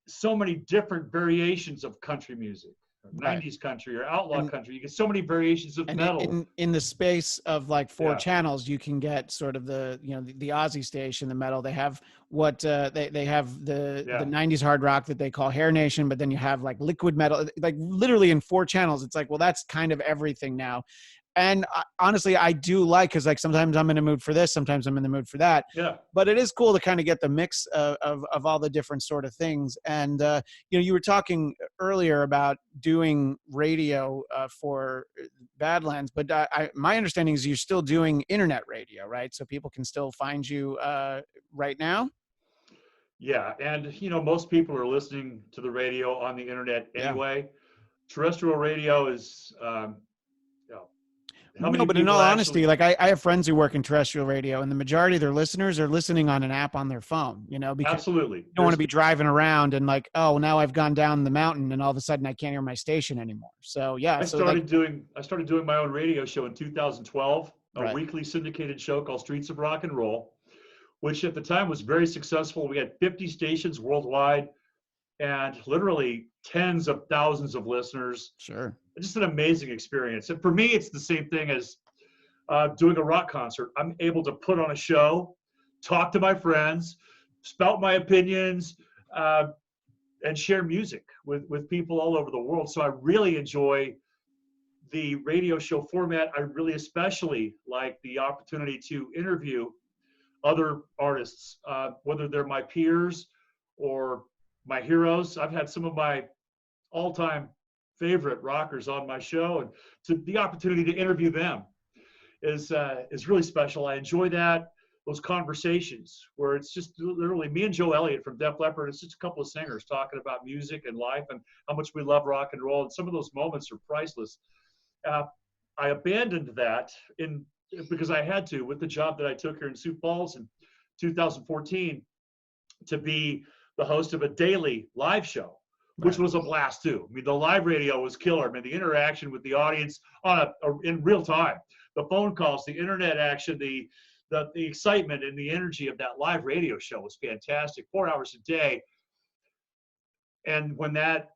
so many different variations of country music. 90s country or outlaw country. You get so many variations of metal. In the space of like 4 channels, you can get sort of the Aussie station, the metal. They have what they have the 90s hard rock that they call Hair Nation, but then you have like liquid metal, like literally in 4 channels. It's like, well, that's kind of everything now. And honestly, I do like, because like sometimes I'm in a mood for this, sometimes I'm in the mood for that. Yeah. But it is cool to kind of get the mix of all the different sort of things. And you were talking earlier about doing radio for Badlands, but my understanding is you're still doing internet radio, right? So people can still find you right now. Yeah, and most people are listening to the radio on the internet anyway. Yeah. Terrestrial radio is. No, but in all honesty, like I have friends who work in terrestrial radio, and the majority of their listeners are listening on an app on their phone, because absolutely. You don't want to be driving around and like, oh, now I've gone down the mountain and all of a sudden I can't hear my station anymore. So yeah. I started doing my own radio show in 2012, a weekly syndicated show called Streets of Rock and Roll, which at the time was very successful. We had 50 stations worldwide and literally tens of thousands of listeners. Sure. Just an amazing experience. And for me, it's the same thing as doing a rock concert. I'm able to put on a show, talk to my friends, spout my opinions, and share music with people all over the world. So I really enjoy the radio show format. I really especially like the opportunity to interview other artists, whether they're my peers or my heroes. I've had some of my all-time favorite rockers on my show, and to the opportunity to interview them is really special. I enjoy those conversations where it's just literally me and Joe Elliott from Def Leppard. It's just a couple of singers talking about music and life and how much we love rock and roll. And some of those moments are priceless. I abandoned that because I had to, with the job that I took here in Sioux Falls in 2014, to be the host of a daily live show, which was a blast too. I mean, the live radio was killer. I mean, the interaction with the audience in real time, the phone calls, the internet action, the excitement and the energy of that live radio show was fantastic. 4 hours a day. And when that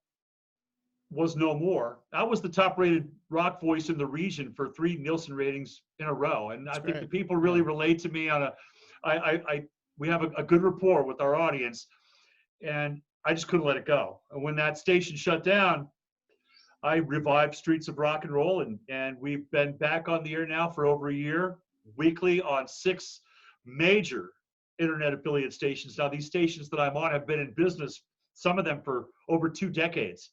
was no more, I was the top rated rock voice in the region for 3 Nielsen ratings in a row. And I think the people really relate to me we have a good rapport with our audience, and I just couldn't let it go. And when that station shut down, I revived Streets of Rock and Roll, and we've been back on the air now for over a year, weekly on 6 major internet affiliate stations. Now, these stations that I'm on have been in business, some of them for over 2 decades.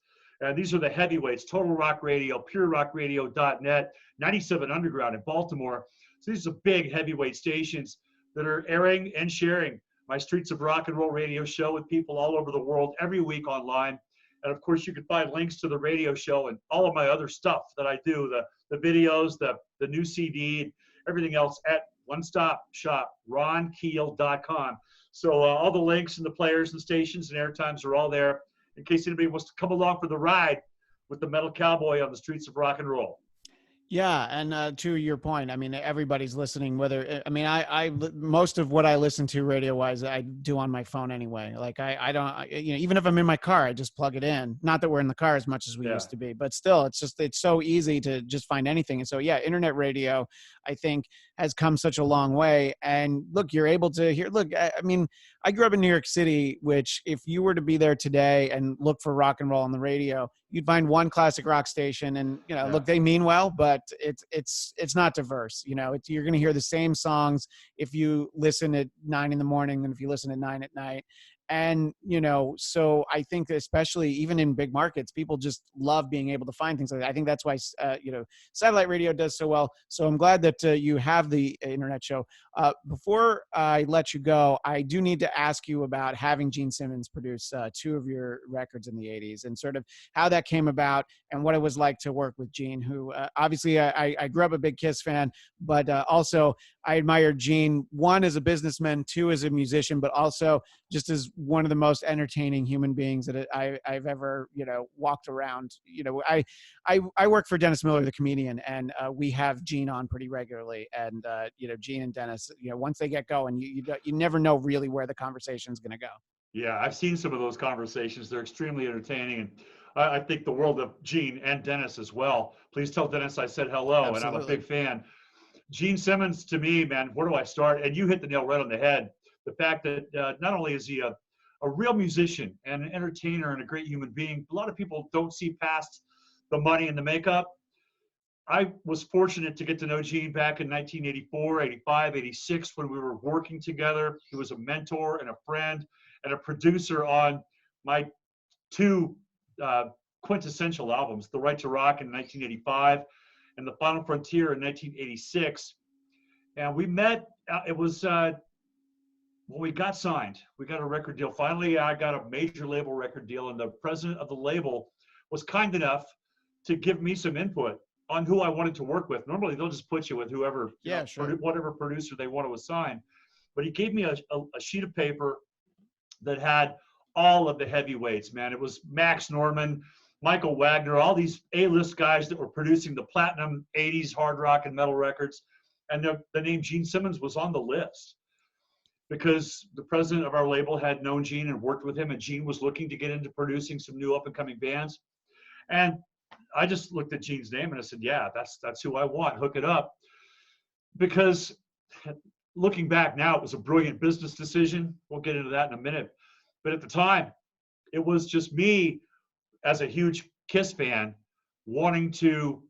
These are the heavyweights: Total Rock Radio, PureRockRadio.net, 97 Underground in Baltimore. So these are big heavyweight stations that are airing and sharing my Streets of Rock and Roll radio show with people all over the world every week online. And of course, you can find links to the radio show and all of my other stuff that I do, the videos, the new CD, everything else at one-stop shop, ronkeel.com. So all the links and the players and stations and airtimes are all there in case anybody wants to come along for the ride with the Metal Cowboy on the Streets of Rock and Roll. Yeah, and to your point, I mean, everybody's listening. Whether I mean, most of what I listen to radio wise, I do on my phone anyway. Like I don't, even if I'm in my car, I just plug it in. Not that we're in the car as much as we Yeah. used to be, but still, it's so easy to just find anything. And so, yeah, internet radio, I think, has come such a long way. And look, you're able to hear. Look, I mean, I grew up in New York City, which if you were to be there today and look for rock and roll on the radio, you'd find one classic rock station, and Yeah. look, they mean well, but it's not diverse. You're going to hear the same songs if you listen at 9 in the morning than if you listen at 9 at night. And so I think that especially even in big markets, people just love being able to find things like that. I think that's why satellite radio does so well. So I'm glad that you have the internet show. Before I let you go, I do need to ask you about having Gene Simmons produce two of your records in the 80s, and sort of how that came about and what it was like to work with Gene, who obviously I grew up a big Kiss fan, but also I admire Gene, one as a businessman, two as a musician, but also just as one of the most entertaining human beings that I've ever, walked around. I work for Dennis Miller, the comedian, and we have Gene on pretty regularly. And, Gene and Dennis, once they get going, you never know really where the conversation is going to go. Yeah, I've seen some of those conversations. They're extremely entertaining. And I think the world of Gene and Dennis as well. Please tell Dennis I said hello. Absolutely. And I'm a big fan. Gene Simmons, to me, man, where do I start? And you hit the nail right on the head. The fact that not only is he a real musician and an entertainer and a great human being, a lot of people don't see past the money and the makeup. I was fortunate to get to know Gene back in 1984, 85, 86 when we were working together. He was a mentor and a friend and a producer on my two quintessential albums, The Right to Rock in 1985 and The Final Frontier in 1986. And we met, it was when we got signed. We got a record deal. Finally, I got a major label record deal, and the president of the label was kind enough to give me some input on who I wanted to work with. Normally, they'll just put you with whoever, sure. whatever producer they want to assign. But he gave me a sheet of paper that had all of the heavyweights, man. It was Max Norman, Michael Wagner, all these A-list guys that were producing the platinum 80s hard rock and metal records. And the name Gene Simmons was on the list because the president of our label had known Gene and worked with him, and Gene was looking to get into producing some new up-and-coming bands. And I just looked at Gene's name and I said, yeah, that's who I want. Hook it up. Because looking back now, it was a brilliant business decision. We'll get into that in a minute. But at the time, it was just me as a huge Kiss fan wanting to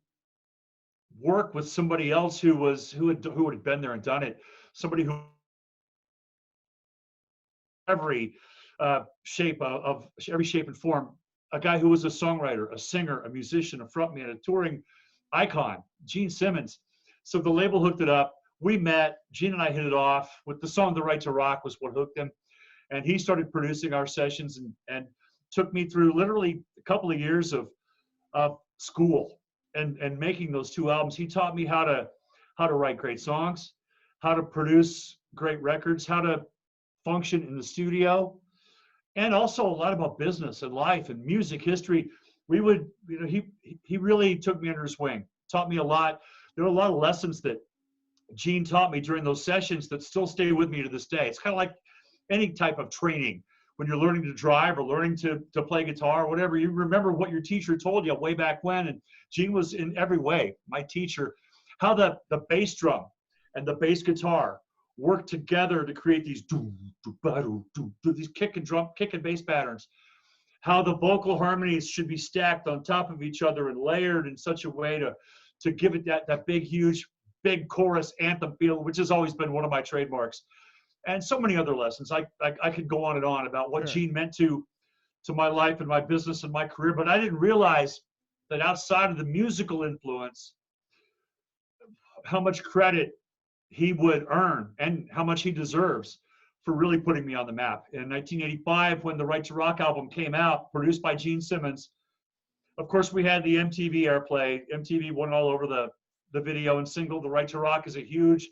work with somebody else who had been there and done it. Somebody who every shape and form. A guy who was a songwriter, a singer, a musician, a frontman, a touring icon, Gene Simmons. So the label hooked it up. We met. Gene and I hit it off. With the song "The Right to Rock" was what hooked him, and he started producing our sessions and took me through literally a couple of years of school and making those two albums. He taught me how to write great songs, how to produce great records, how to function in the studio, and also a lot about business and life and music history. We would, he really took me under his wing, taught me a lot. There were a lot of lessons that Gene taught me during those sessions that still stay with me to this day. It's kind of like any type of training. When you're learning to drive or learning to play guitar or whatever, you remember what your teacher told you way back when. And Gene was in every way my teacher. How the bass drum and the bass guitar work together to create these these kick and bass patterns. How the vocal harmonies should be stacked on top of each other and layered in such a way to give it that big, huge, big chorus anthem feel, which has always been one of my trademarks. And so many other lessons. I could go on and on about what Sure. Gene meant to my life and my business and my career, but I didn't realize that outside of the musical influence, how much credit he would earn and how much he deserves for really putting me on the map. In 1985, when the Right to Rock album came out, produced by Gene Simmons, of course, we had the MTV airplay. MTV went all over the video and single. The Right to Rock is a huge,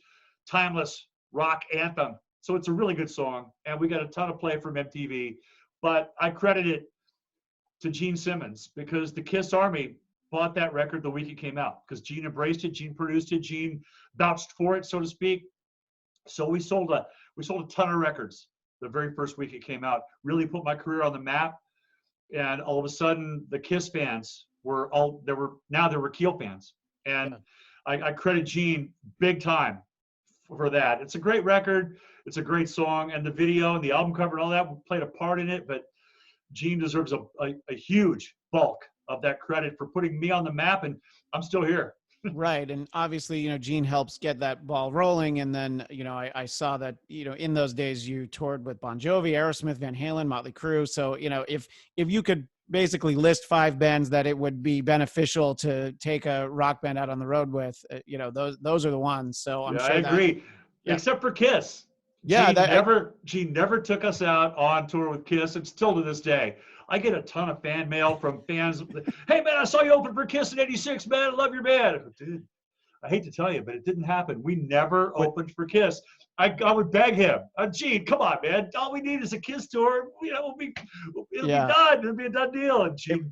timeless rock anthem. So it's a really good song, and we got a ton of play from MTV. But I credit it to Gene Simmons because the Kiss Army bought that record the week it came out because Gene embraced it, Gene produced it, Gene vouched for it, so to speak. So we sold a ton of records the very first week it came out. Really put my career on the map. And all of a sudden, the Kiss fans were Keel fans, and I credit Gene big time for that. It's a great record. It's a great song, and the video and the album cover and all that played a part in it. But Gene deserves a huge bulk of that credit for putting me on the map, and I'm still here. Right. And obviously, you know, Gene helps get that ball rolling. And then, you know, I saw that, you know, in those days you toured with Bon Jovi, Aerosmith, Van Halen, Motley Crue. So, you know, if you could basically list 5 bands that it would be beneficial to take a rock band out on the road with, you know, those are the ones. So I'm sure I agree. Except for Kiss. Yeah. Gene never took us out on tour with Kiss, and still to this day. I get a ton of fan mail from fans. Hey, man, I saw you open for Kiss in '86, man. I love your band. Dude, I hate to tell you, but it didn't happen. We never opened for Kiss. I would beg him, Gene, come on, man. All we need is a Kiss tour. You know, it'll be done. It'll be a done deal. And Gene,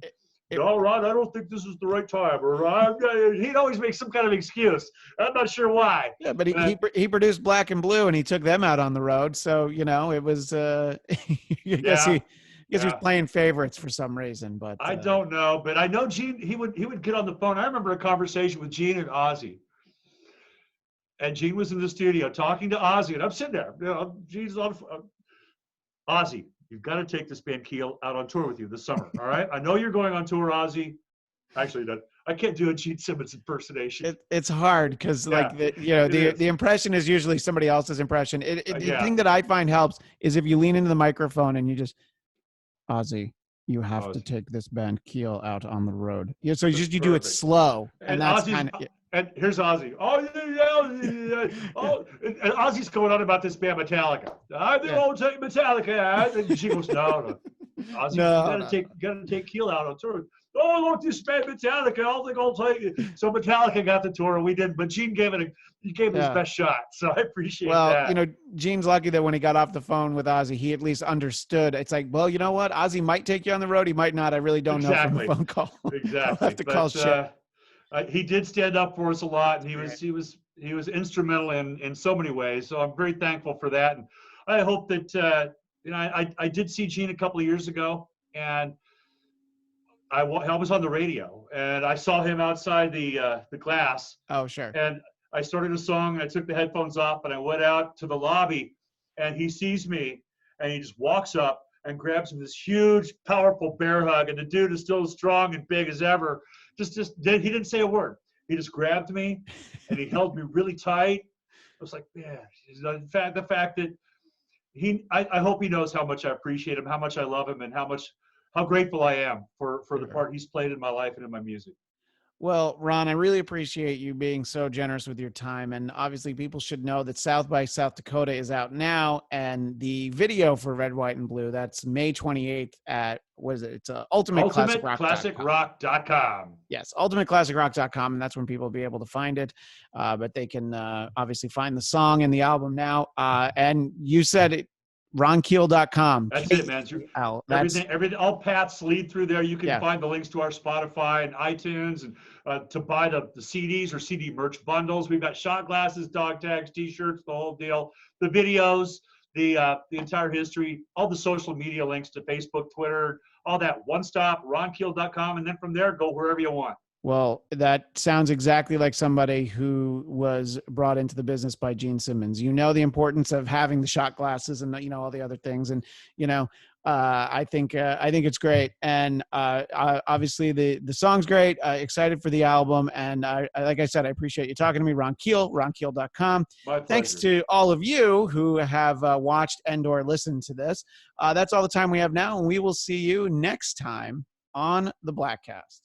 no, Ron, I don't think this is the right time. Or he'd always make some kind of excuse. I'm not sure why. Yeah, but he produced Black and Blue, and he took them out on the road. So, you know, it was I guess he was playing favorites for some reason. But I don't know. But I know Gene, he would get on the phone. I remember a conversation with Gene and Ozzy. And Gene was in the studio talking to Ozzy, and I'm sitting there. You know, Gene's on Ozzy, you've got to take this band Keel out on tour with you this summer, all right? I know you're going on tour, Ozzy. Actually, I can't do a Gene Simmons impersonation. It's hard because, like, the impression is usually somebody else's impression. The thing that I find helps is if you lean into the microphone and you just, Ozzy, you have to take this band Keel out on the road. Yeah, so you do it slow, and that's kind of. And here's Ozzy. And Ozzy's going on about this band Metallica. I think I'll take Metallica. And she goes, no. Ozzy, you gotta take Keel out on tour. Oh, look, this band Metallica. I don't think I'll take it. So Metallica got the tour, and we didn't. But Gene gave it his best shot. So I appreciate that. Well, you know, Gene's lucky that when he got off the phone with Ozzy, he at least understood. It's like, well, you know what? Ozzy might take you on the road. He might not. I really don't know from the phone call. Exactly. I'll have to call shit. He did stand up for us a lot, and he was instrumental in so many ways. So I'm very thankful for that, and I hope that I did see Gene a couple of years ago, and I was on the radio, and I saw him outside the glass. Oh, sure. And I started a song, and I took the headphones off, and I went out to the lobby, and he sees me, and he just walks up and grabs him this huge, powerful bear hug, and the dude is still as strong and big as ever. He didn't say a word. He just grabbed me, and he held me really tight. I was like, man, the fact that I hope he knows how much I appreciate him, how much I love him, and how grateful I am for the part he's played in my life and in my music. Well, Ron, I really appreciate you being so generous with your time. And obviously people should know that South by South Dakota is out now. And the video for Red, White, and Blue, that's May 28th at, what is it? It's ultimateclassicrock.com. Yes, ultimateclassicrock.com. And that's when people will be able to find it. But they can obviously find the song and the album now. And you said it. RonKeel.com. That's it, man. Everything, all paths lead through there. You can find the links to our Spotify and iTunes, and to buy the CDs or CD merch bundles. We've got shot glasses, dog tags, T-shirts, the whole deal. The videos, the entire history, all the social media links to Facebook, Twitter, all that. One stop, RonKeel.com, and then from there, go wherever you want. Well, that sounds exactly like somebody who was brought into the business by Gene Simmons. You know the importance of having the shot glasses and, you know, all the other things. And, you know, I think it's great. And obviously the song's great. Excited for the album. And like I said, I appreciate you talking to me. Ron Keel, RonKeel.com. Thanks to all of you who have watched and or listened to this. That's all the time we have now. And we will see you next time on the Bladtcast.